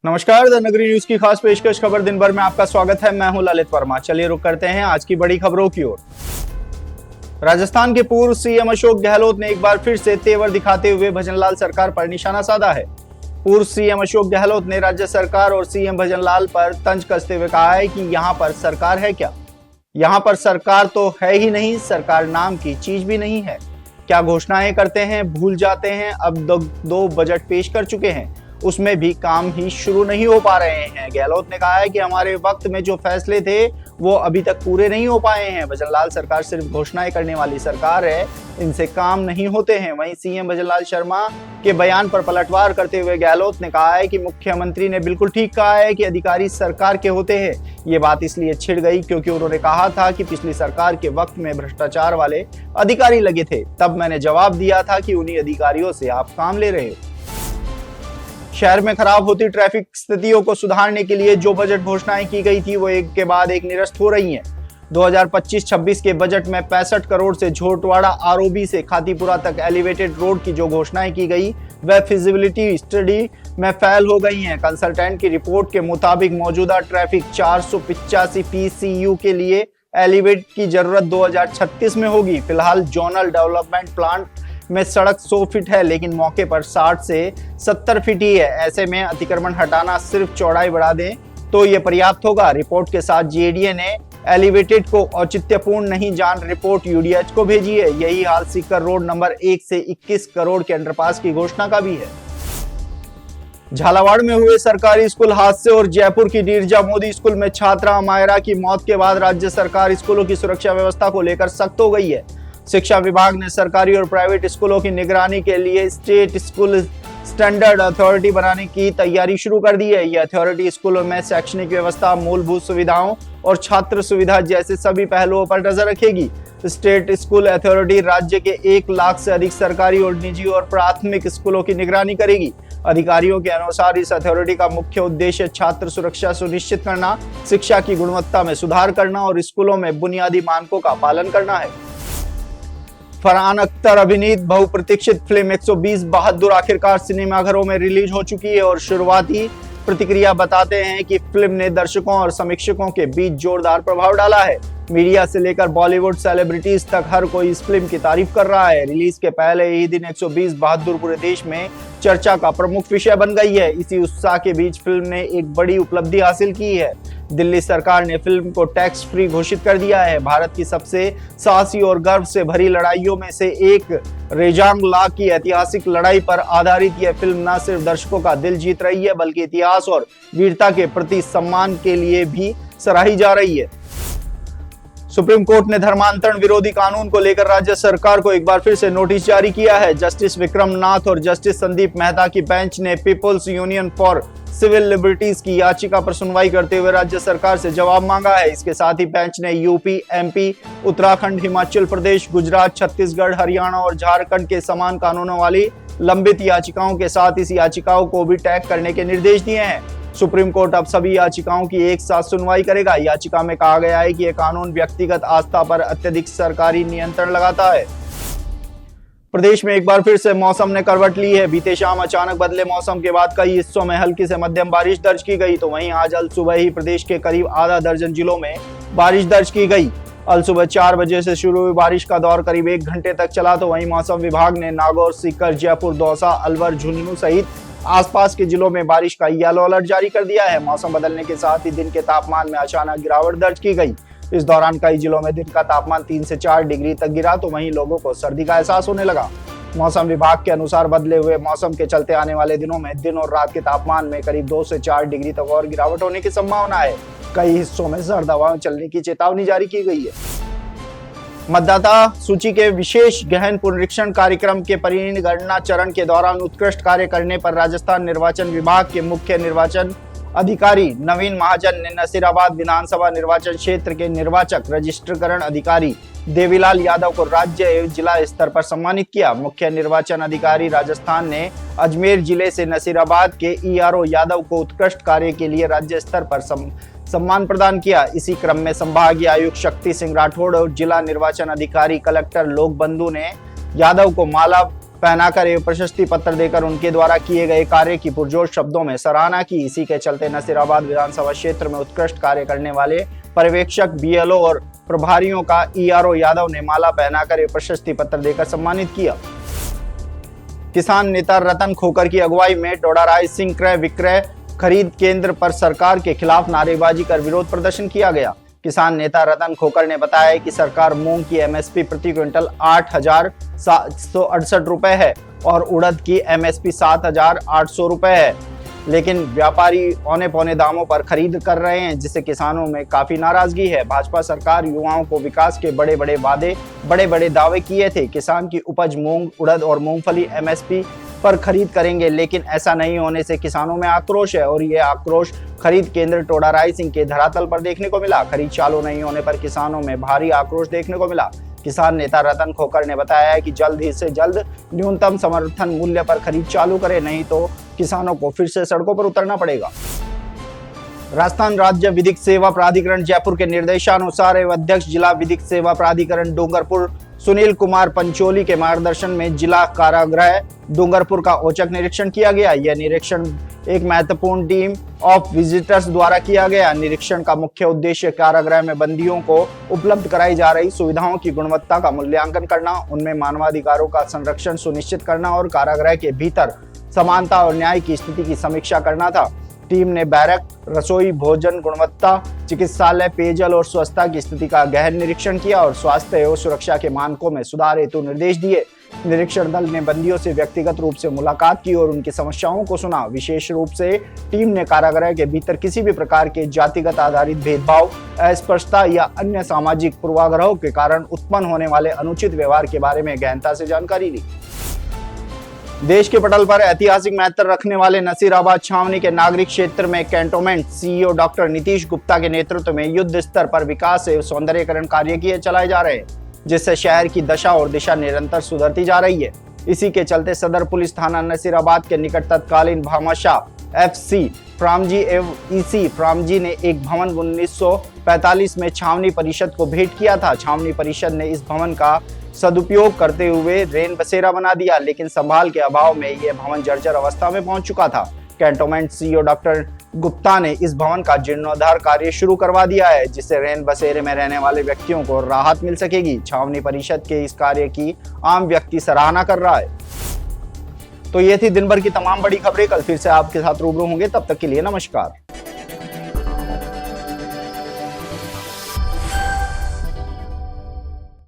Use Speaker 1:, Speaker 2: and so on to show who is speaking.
Speaker 1: नमस्कार, द नगरी न्यूज की खास पेशकश खबर दिन भर में आपका स्वागत है। मैं हूं ललित वर्मा। चलिए रुक करते हैं आज की बड़ी खबरों की ओर। राजस्थान के पूर्व सीएम अशोक गहलोत ने एक बार फिर से तेवर दिखाते हुए भजनलाल सरकार पर निशाना साधा है। पूर्व सीएम अशोक गहलोत ने राज्य सरकार और सीएम भजनलाल पर तंज कसते हुए कहा है कि यहाँ पर सरकार है क्या? यहाँ पर सरकार तो है ही नहीं, सरकार नाम की चीज भी नहीं है। क्या घोषणाएं करते हैं, भूल जाते हैं। अब दो बजट पेश कर चुके हैं, उसमें भी काम ही शुरू नहीं हो पा रहे हैं। गहलोत ने कहा है कि हमारे वक्त में जो फैसले थे वो अभी तक पूरे नहीं हो पाए हैं। भजनलाल सरकार सिर्फ घोषणाएं करने वाली सरकार है, इनसे काम नहीं होते हैं। वहीं सीएम भजनलाल शर्मा के बयान पर पलटवार करते हुए गहलोत ने कहा है कि मुख्यमंत्री ने बिल्कुल ठीक कहा है कि अधिकारी सरकार के होते हैं। ये बात इसलिए छिड़ गई क्योंकि उन्होंने कहा था कि पिछली सरकार के वक्त में भ्रष्टाचार वाले अधिकारी लगे थे। तब मैंने जवाब दिया था कि उन्हीं अधिकारियों से आप काम ले रहे हो। शहर में खराब होती ट्रैफिक स्थितियों को सुधारने के लिए जो बजट घोषणाएं की गई थी वो एक के बाद एक निरस्त हो रही हैं। 2025-26 के बजट में 65 करोड़ से झोटवाड़ा आरओबी से खातीपुरा तक एलिवेटेड रोड की जो घोषणाएं की गई वह फिजिबिलिटी स्टडी में फेल हो गई हैं। कंसल्टेंट की रिपोर्ट के मुताबिक मौजूदा ट्रैफिक 485 पीसीयू के लिए एलिवेट की जरूरत 2036 में होगी। फिलहाल जोनल डेवलपमेंट प्लान में सड़क 100 फीट है, लेकिन मौके पर 60 से 70 फीट ही है। ऐसे में अतिक्रमण हटाना, सिर्फ चौड़ाई बढ़ा दें तो ये पर्याप्त होगा। रिपोर्ट के साथ जीएडीए ने एलिवेटेड को औचित्यपूर्ण नहीं जान रिपोर्ट यूडीएच को भेजी है। यही हाल सीकर रोड नंबर 1 से 21 करोड़ के अंडरपास की घोषणा का भी है। झालावाड़ में हुए सरकारी स्कूल हादसे और जयपुर की नीरजा मोदी स्कूल में छात्रा मायरा की मौत के बाद राज्य सरकार स्कूलों की सुरक्षा व्यवस्था को लेकर सख्त हो गई है। शिक्षा विभाग ने सरकारी और प्राइवेट स्कूलों की निगरानी के लिए स्टेट स्कूल स्टैंडर्ड अथॉरिटी बनाने की तैयारी शुरू कर दी है। यह अथॉरिटी स्कूलों में शैक्षणिक व्यवस्था, मूलभूत सुविधाओं और छात्र सुविधा जैसे सभी पहलुओं पर नजर रखेगी। स्टेट स्कूल अथॉरिटी राज्य के 1 लाख से अधिक सरकारी और निजी और प्राथमिक स्कूलों की निगरानी करेगी। अधिकारियों के अनुसार इस अथॉरिटी का मुख्य उद्देश्य छात्र सुरक्षा सुनिश्चित करना, शिक्षा की गुणवत्ता में सुधार करना और स्कूलों में बुनियादी मानकों का पालन करना है। फरहान अख्तर अभिनीत बहुप्रतीक्षित फिल्म 120 बहादुर आखिरकार सिनेमाघरों में रिलीज हो चुकी है और शुरुआती प्रतिक्रिया बताते हैं कि फिल्म ने दर्शकों और समीक्षकों के बीच जोरदार प्रभाव डाला है। मीडिया से लेकर बॉलीवुड सेलिब्रिटीज तक हर कोई इस फिल्म की तारीफ कर रहा है। रिलीज के पहले ही दिन 120 बहादुर पूरे देश में चर्चा का प्रमुख विषय बन गई है। इसी उत्साह के बीच फिल्म ने एक बड़ी उपलब्धि हासिल की है। दिल्ली सरकार ने फिल्म को टैक्स फ्री घोषित कर दिया है। भारत की सबसे साहसी और गर्व से भरी लड़ाइयों में से एक रेजांग ला की ऐतिहासिक लड़ाई पर आधारित यह फिल्म न सिर्फ दर्शकों का दिल जीत रही है बल्कि इतिहास और वीरता के प्रति सम्मान के लिए भी सराही जा रही है। सुप्रीम कोर्ट ने धर्मांतरण विरोधी कानून को लेकर राज्य सरकार को एक बार फिर से नोटिस जारी किया है। जस्टिस विक्रम नाथ और जस्टिस संदीप मेहता की बेंच ने People's Union for Civil Liberties की याचिका पर सुनवाई करते हुए राज्य सरकार से जवाब मांगा है। इसके साथ ही बेंच ने यूपी, एमपी, उत्तराखंड, हिमाचल प्रदेश, गुजरात, छत्तीसगढ़, हरियाणा और झारखंड के समान कानूनों वाली लंबित याचिकाओं के साथ इस याचिकाओं को भी टैग करने के निर्देश दिए हैं। सुप्रीम कोर्ट अब सभी याचिकाओं की एक साथ सुनवाई करेगा। याचिका में कहा गया है कि यह कानून व्यक्तिगत आस्था पर अत्यधिक सरकारी नियंत्रण लगाता है। प्रदेश में एक बार फिर से मौसम ने करवट ली है। बीते शाम अचानक बदले मौसम के बाद कई हिस्सों में हल्की से मध्यम बारिश दर्ज की गई, तो वहीं आज अल सुबह ही प्रदेश के करीब आधा दर्जन जिलों में बारिश दर्ज की गई। अल सुबह 4 बजे से शुरू हुई बारिश का दौर करीब 1 घंटे तक चला, तो वहीं मौसम विभाग ने नागौर, सीकर, जयपुर, दौसा, अलवर, झुंझुनू सहित आसपास के जिलों में बारिश का येलो अलर्ट जारी कर दिया है। मौसम बदलने के साथ ही दिन के तापमान में अचानक गिरावट दर्ज की गई। इस दौरान कई जिलों में दिन का तापमान 3 से 4 डिग्री तक गिरा, तो वहीं लोगों को सर्दी का एहसास होने लगा। मौसम विभाग के अनुसार बदले हुए मौसम के चलते आने वाले दिनों में दिन और रात के तापमान में करीब 2 से 4 डिग्री तक और गिरावट होने की संभावना है। कई हिस्सों में सर्द हवाएं चलने की चेतावनी जारी की गई है। मतदाता सूची के विशेष गहन पुनरीक्षण कार्यक्रम के परिगणना चरण के दौरान उत्कृष्ट कार्य करने पर राजस्थान निर्वाचन विभाग के मुख्य निर्वाचन अधिकारी नवीन महाजन ने नसीराबाद विधानसभा निर्वाचन क्षेत्र के निर्वाचक रजिस्ट्रीकरण अधिकारी देवीलाल यादव को राज्य एवं जिला स्तर पर सम्मानित किया। मुख्य निर्वाचन अधिकारी राजस्थान ने अजमेर जिले से नसीराबाद के ईआरओ यादव को उत्कृष्ट कार्य के लिए राज्य स्तर पर सम्मान प्रदान किया। इसी क्रम में संभागीय आयुक्त शक्ति सिंह राठौड़ और जिला निर्वाचन अधिकारी कलेक्टर लोकबंधु ने यादव को माला पहनाकर एवं प्रशस्ति पत्र देकर उनके द्वारा किए गए कार्य की पुरजोर शब्दों में सराहना की। इसी के चलते नसीराबाद विधानसभा क्षेत्र में उत्कृष्ट कार्य करने वाले पर्यवेक्षक, बीएलओ और प्रभारियों का ईआरओ यादव ने माला पहनाकर एवं प्रशस्ति पत्र देकर सम्मानित किया। किसान नेता रतन खोकर की अगुवाई में टोडाराइसिंग क्रय विक्रय खरीद केंद्र पर सरकार के खिलाफ नारेबाजी कर विरोध प्रदर्शन किया गया। किसान नेता रतन खोकर ने बताया कि सरकार मूंग की एमएसपी प्रति क्विंटल 8,768 रुपए है और उड़द की एमएसपी 7,800 रुपए है, लेकिन व्यापारी औने पौने दामों पर खरीद कर रहे हैं, जिससे किसानों में काफी नाराजगी है। भाजपा सरकार युवाओं को विकास के बड़े बड़े दावे किए थे। किसान की उपज मूंग, उड़द और मूंगफली एमएसपी पर खरीद करेंगे, लेकिन ऐसा नहीं होने से किसानों में आक्रोश है और यह आक्रोश खरीद केंद्र टोडाराइसिंग के धरातल पर देखने को मिला। खरीद चालू नहीं होने पर किसानों में भारी आक्रोश देखने को मिला। किसान नेता रतन खोकर ने बताया कि जल्द ही से जल्द न्यूनतम समर्थन मूल्य पर खरीद चालू करें, नहीं तो किसानों को फिर से सड़कों पर उतरना पड़ेगा। राजस्थान राज्य विधिक सेवा प्राधिकरण जयपुर के निर्देशानुसार एवं अध्यक्ष जिला विधिक सेवा प्राधिकरण डूंगरपुर सुनील कुमार पंचोली के मार्गदर्शन में जिला कारागृह डूंगरपुर का औचक निरीक्षण किया गया। यह निरीक्षण एक महत्वपूर्ण टीम ऑफ विजिटर्स द्वारा किया गया। निरीक्षण का मुख्य उद्देश्य कारागृह में बंदियों को उपलब्ध कराई जा रही सुविधाओं की गुणवत्ता का मूल्यांकन करना, उनमें मानवाधिकारों का संरक्षण सुनिश्चित करना और कारागृह के भीतर समानता और न्याय की स्थिति की समीक्षा करना था। टीम ने बैरक, रसोई, भोजन गुणवत्ता, चिकित्सालय, पेयजल और स्वच्छता की स्थिति का गहन निरीक्षण किया और स्वास्थ्य एवं सुरक्षा के मानकों में सुधार हेतु निर्देश दिए। निरीक्षण दल ने बंदियों से व्यक्तिगत रूप से मुलाकात की और उनकी समस्याओं को सुना। विशेष रूप से टीम ने कारागृह के भीतर किसी भी प्रकार के जातिगत आधारित भेदभाव, अस्पृश्यता या अन्य सामाजिक पूर्वाग्रहों के कारण उत्पन्न होने वाले अनुचित व्यवहार के बारे में गहनता से जानकारी ली। देश के पटल पर ऐतिहासिक महत्व रखने वाले नसीराबाद छावनी के नागरिक क्षेत्र में cantonment CEO doctor Nitish Gupta के नेतृत्व में युद्ध स्तर पर विकास एवं सौंदर्यीकरण कार्य चलाए जा रहे हैं, जिससे शहर की दशा और दिशा निरंतर सुधरती जा रही है। इसी के चलते सदर पुलिस थाना नसीराबाद के निकट तत्कालीन भामाशाह एफसी फ्रामजी एवं ईसी फ्रामजी ने एक भवन 1945 में छावनी परिषद को भेंट किया था। छावनी परिषद ने इस भवन का सदुपयोग करते हुए रेन बसेरा बना दिया, लेकिन संभाल के अभाव में यह भवन जर्जर अवस्था में पहुंच चुका था। कैंटोनमेंट सीईओ डॉक्टर गुप्ता ने इस भवन का जीर्णोद्धार कार्य शुरू करवा दिया है, जिससे रेन बसेरे में रहने वाले व्यक्तियों को राहत मिल सकेगी। छावनी परिषद के इस कार्य की आम व्यक्ति सराहना कर रहा है। तो ये थी दिन भर की तमाम बड़ी खबरें। कल फिर से आपके साथ रूबरू होंगे, तब तक के लिए नमस्कार।